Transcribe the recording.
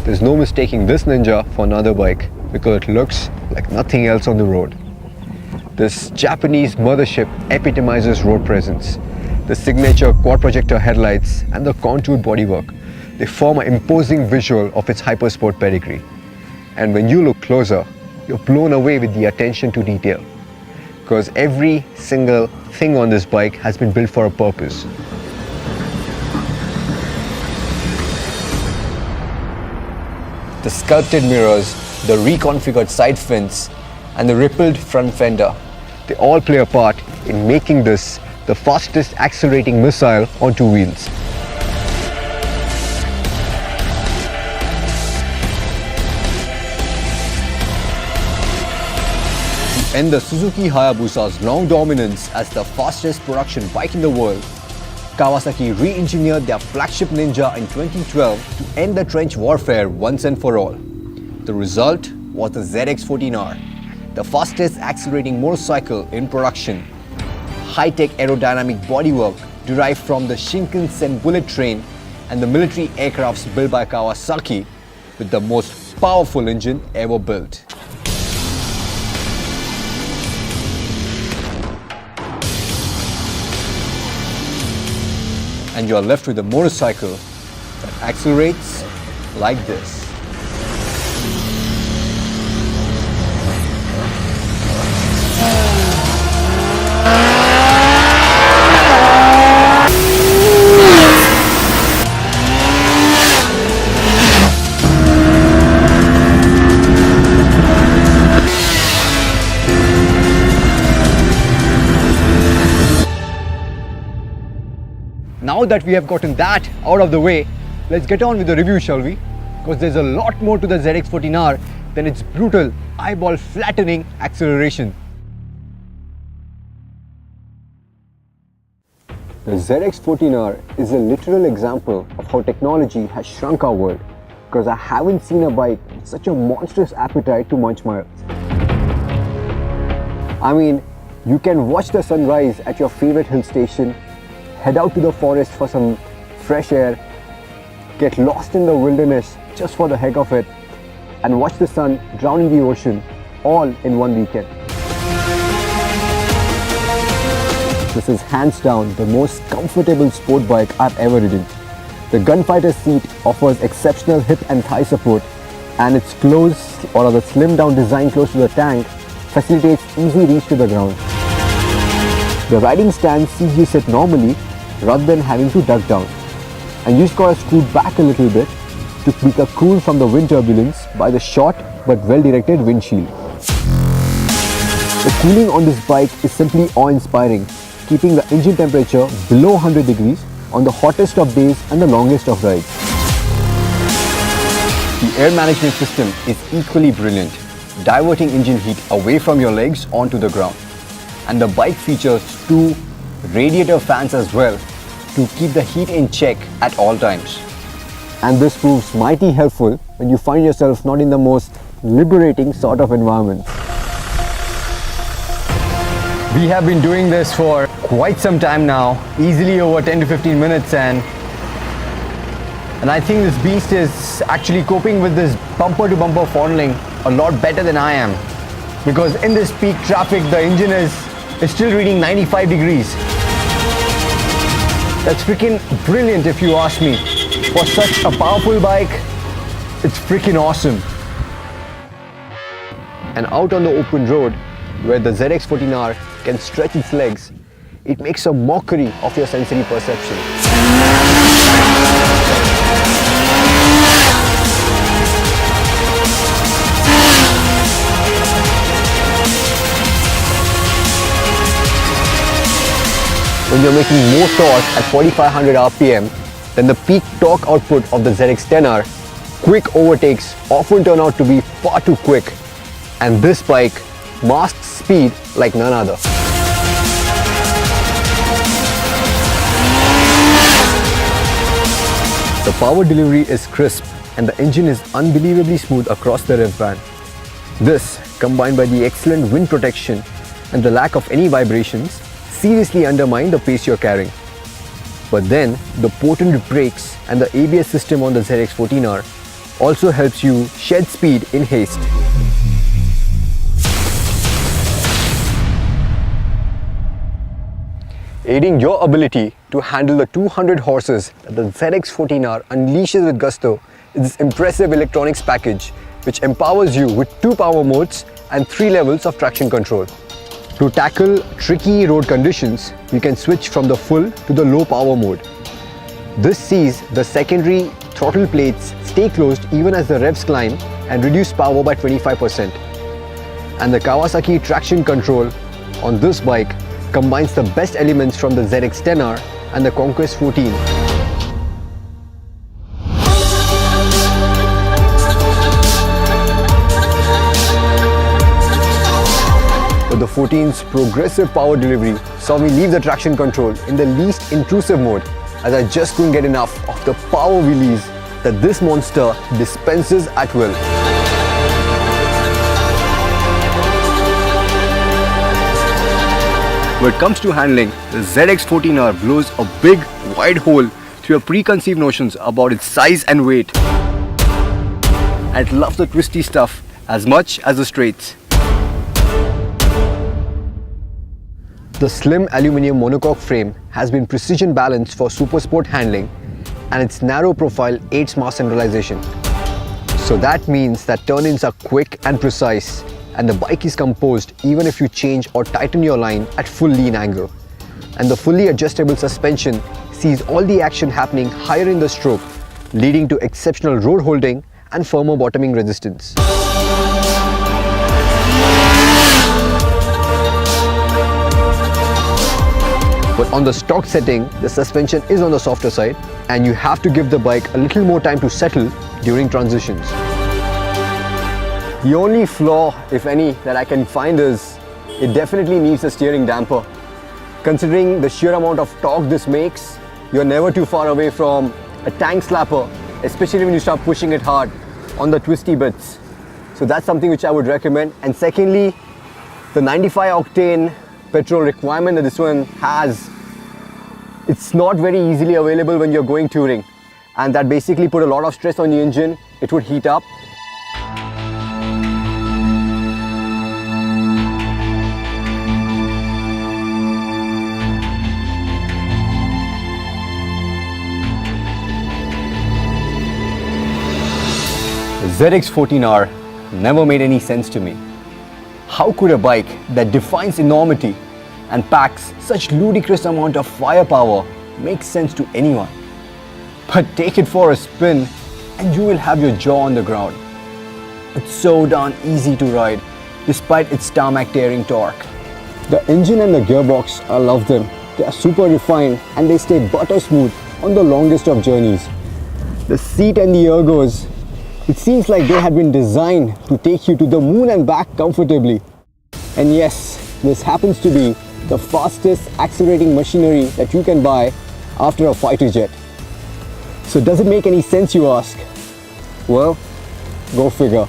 There's no mistaking this Ninja for another bike because it looks like nothing else on the road. This Japanese mothership epitomizes road presence. The signature quad projector headlights and the contoured bodywork, they form an imposing visual of its hypersport pedigree. And when you look closer, you're blown away with the attention to detail. Because every single thing on this bike has been built for a purpose. The sculpted mirrors, the reconfigured side fins, and the rippled front fender, they all play a part in making this the fastest accelerating missile on two wheels. To end the Suzuki Hayabusa's long dominance as the fastest production bike in the world, Kawasaki re-engineered their flagship Ninja in 2012 to end the trench warfare once and for all. The result was the ZX14R, the fastest accelerating motorcycle in production. High-tech aerodynamic bodywork derived from the Shinkansen bullet train and the military aircrafts built by Kawasaki with the most powerful engine ever built. And you are left with a motorcycle that accelerates like this. Now that we have gotten that out of the way, let's get on with the review, shall we? Because there's a lot more to the ZX14R than its brutal, eyeball flattening acceleration. The ZX14R is a literal example of how technology has shrunk our world, because I haven't seen a bike with such a monstrous appetite to munch miles. I mean, you can watch the sunrise at your favorite hill station, head out to the forest for some fresh air, get lost in the wilderness just for the heck of it, and watch the sun drown in the ocean all in one weekend. This is hands down the most comfortable sport bike I've ever ridden. The gunfighter seat offers exceptional hip and thigh support, and its close or the slimmed down design close to the tank facilitates easy reach to the ground. The riding stand sees you sit normally rather than having to duck down, and you just gotta scoot back a little bit to keep a cool from the wind turbulence by the short but well-directed windshield. The cooling on this bike is simply awe-inspiring, keeping the engine temperature below 100 degrees on the hottest of days and the longest of rides. The air management system is equally brilliant, diverting engine heat away from your legs onto the ground. And the bike features two radiator fans as well to keep the heat in check at all times. And this proves mighty helpful when you find yourself not in the most liberating sort of environment. We have been doing this for quite some time now, easily over 10 to 15 minutes, and I think this beast is actually coping with this bumper to bumper fondling a lot better than I am, because in this peak traffic the engine is still reading 95 degrees. That's freaking brilliant if you ask me. For such a powerful bike, it's freaking awesome. And out on the open road, where the ZX14R can stretch its legs, it makes a mockery of your sensory perception. When you're making more torque at 4500 RPM than the peak torque output of the ZX10R, quick overtakes often turn out to be far too quick, and this bike masks speed like none other. The power delivery is crisp and the engine is unbelievably smooth across the rev band. This, combined by the excellent wind protection and the lack of any vibrations, seriously undermine the pace you're carrying. But then, the potent brakes and the ABS system on the ZX14R also helps you shed speed in haste. Aiding your ability to handle the 200 horses that the ZX14R unleashes with gusto is this impressive electronics package which empowers you with 2 power modes and 3 levels of traction control. To tackle tricky road conditions, you can switch from the full to the low power mode. This sees the secondary throttle plates stay closed even as the revs climb and reduce power by 25%. And the Kawasaki traction control on this bike combines the best elements from the ZX10R and the Conquest 14. But the 14's progressive power delivery saw me leave the traction control in the least intrusive mode, as I just couldn't get enough of the power wheelies that this monster dispenses at will. When it comes to handling, the ZX14R blows a big, wide hole through your preconceived notions about its size and weight. And it loves the twisty stuff as much as the straights. The slim aluminium monocoque frame has been precision balanced for super sport handling, and its narrow profile aids mass centralization. So that means that turn-ins are quick and precise, and the bike is composed even if you change or tighten your line at full lean angle. And the fully adjustable suspension sees all the action happening higher in the stroke, leading to exceptional road holding and firmer bottoming resistance. But on the stock setting, the suspension is on the softer side, and you have to give the bike a little more time to settle during transitions. The only flaw, if any, that I can find is it definitely needs a steering damper. Considering the sheer amount of torque this makes, you're never too far away from a tank slapper, especially when you start pushing it hard on the twisty bits. So that's something which I would recommend. And secondly, the 95 octane petrol requirement that this one has, it's not very easily available when you're going touring, and that basically put a lot of stress on the engine. It would heat up. The ZX14R never made any sense to me. How could a bike that defines enormity and packs such ludicrous amount of firepower make sense to anyone? But take it for a spin and you will have your jaw on the ground. It's so darn easy to ride despite its tarmac tearing torque. The engine and the gearbox, I love them. They are super refined and they stay butter smooth on the longest of journeys. The seat and the ergos, it seems like they had been designed to take you to the moon and back comfortably. And yes, this happens to be the fastest accelerating machinery that you can buy after a fighter jet. So does it make any sense, you ask? Well, go figure.